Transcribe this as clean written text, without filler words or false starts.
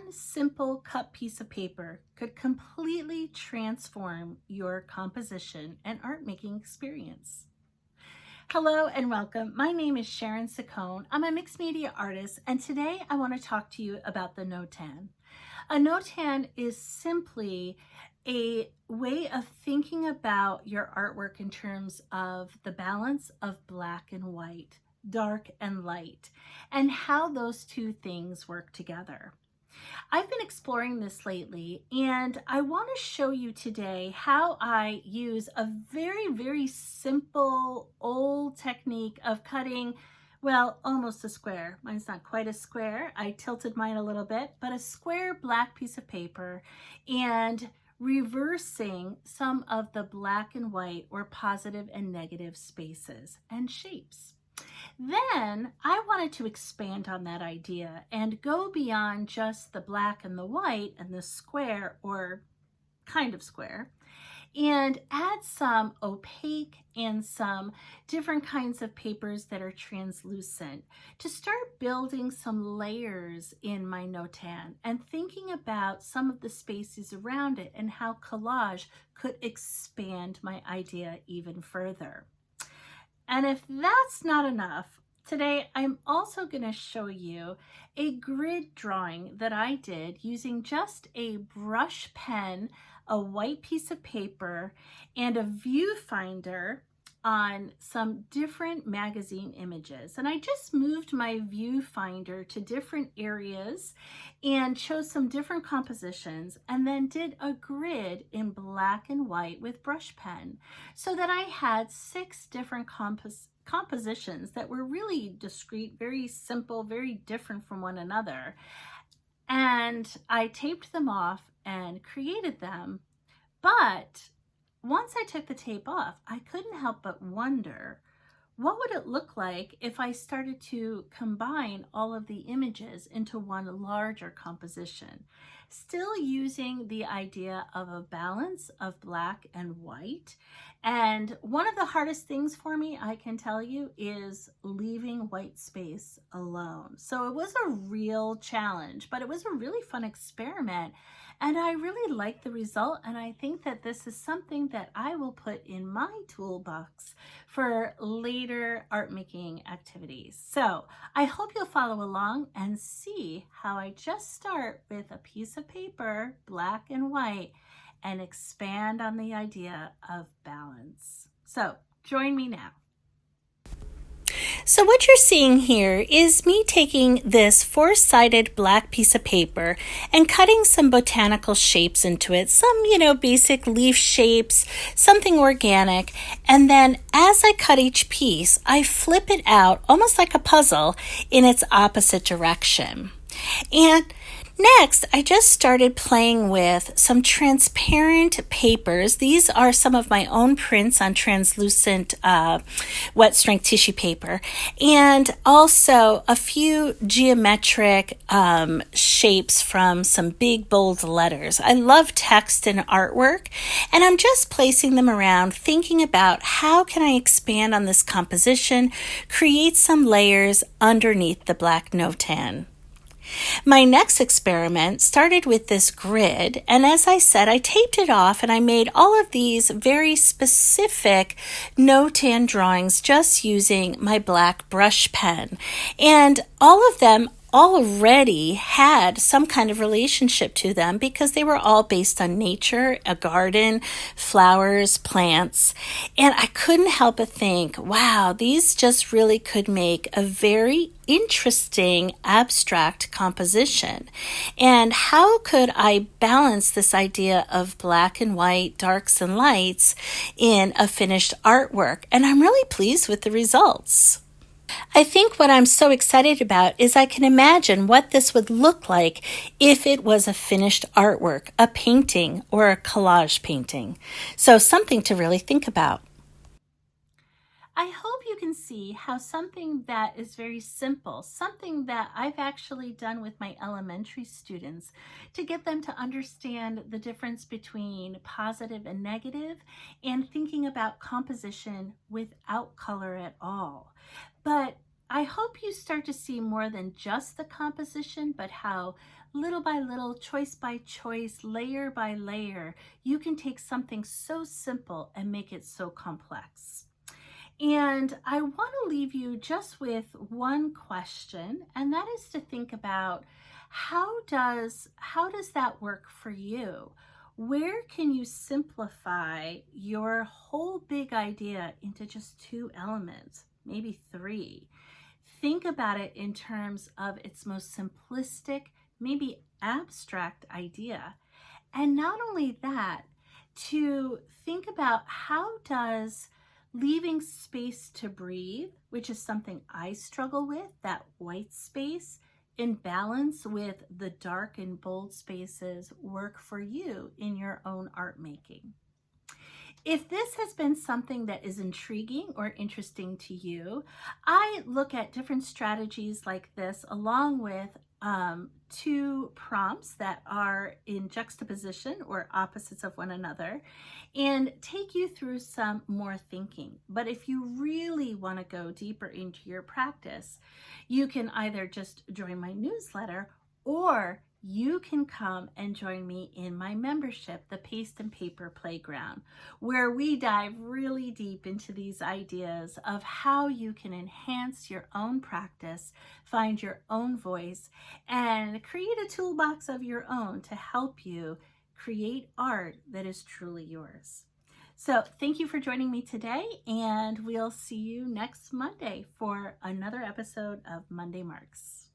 one simple cut piece of paper could completely transform your composition and art making experience. Hello and welcome. My name is Sharon Saccone. I'm a mixed media artist, and today I want to talk to you about the Notan. A Notan is simply a way of thinking about your artwork in terms of the balance of black and white, dark and light, and how those two things work together. I've been exploring this lately, and I want to show you today how I use a very simple old technique of cutting, well, almost a square. Mine's not quite a square. I tilted mine a little bit, but a square black piece of paper and reversing some of the black and white or positive and negative spaces and shapes. Then I wanted to expand on that idea and go beyond just the black and the white and the square or kind of square and add some opaque and some different kinds of papers that are translucent to start building some layers in my Notan and thinking about some of the spaces around it and how collage could expand my idea even further. And if that's not enough, today I'm also going to show you a grid drawing that I did using just a brush pen, a white piece of paper, and a viewfinder on some different magazine images. And I just moved my viewfinder to different areas and chose some different compositions and then did a grid in black and white with brush pen so that I had 6 different compositions that were really discrete, very simple, very different from one another. And I taped them off and created them. But once I took the tape off, I couldn't help but wonder, what would it look like if I started to combine all of the images into one larger composition, still using the idea of a balance of black and white? And one of the hardest things for me, I can tell you, is leaving white space alone. So it was a real challenge, but it was a really fun experiment. And I really like the result, and I think that this is something that I will put in my toolbox for later art making activities. So I hope you'll follow along and see how I just start with a piece of paper, black and white, and expand on the idea of balance. So join me now. So what you're seeing here is me taking this 4-sided black piece of paper and cutting some botanical shapes into it, some, basic leaf shapes, something organic. And then as I cut each piece, I flip it out almost like a puzzle in its opposite direction. And next, I just started playing with some transparent papers. These are some of my own prints on translucent wet strength tissue paper, and also a few geometric shapes from some big bold letters. I love text and artwork, and I'm just placing them around, thinking about how can I expand on this composition, create some layers underneath the black Notan. My next experiment started with this grid, and as I said, I taped it off and I made all of these very specific Notan drawings just using my black brush pen. And all of them already had some kind of relationship to them because they were all based on nature, a garden, flowers, plants. And I couldn't help but think, wow, these just really could make a very interesting abstract composition. And how could I balance this idea of black and white, darks and lights in a finished artwork? And I'm really pleased with the results. I think what I'm so excited about is I can imagine what this would look like if it was a finished artwork, a painting, or a collage painting. So something to really think about. I hope you can see how something that is very simple, something that I've actually done with my elementary students to get them to understand the difference between positive and negative and thinking about composition without color at all. But I hope you start to see more than just the composition, but how little by little, choice by choice, layer by layer, you can take something so simple and make it so complex. And I want to leave you just with one question, and that is to think about how does that work for you? Where can you simplify your whole big idea into just two elements, maybe three? Think about it in terms of its most simplistic, maybe abstract idea. And not only that, to think about how does leaving space to breathe, which is something I struggle with, that white space in balance with the dark and bold spaces, work for you in your own art making. If this has been something that is intriguing or interesting to you, I look at different strategies like this along with two prompts that are in juxtaposition or opposites of one another and take you through some more thinking. But if you really want to go deeper into your practice, you can either just join my newsletter or you can come and join me in my membership, the Paste and Paper Playground, where we dive really deep into these ideas of how you can enhance your own practice, find your own voice, and create a toolbox of your own to help you create art that is truly yours. So thank you for joining me today, and we'll see you next Monday for another episode of Monday Marks.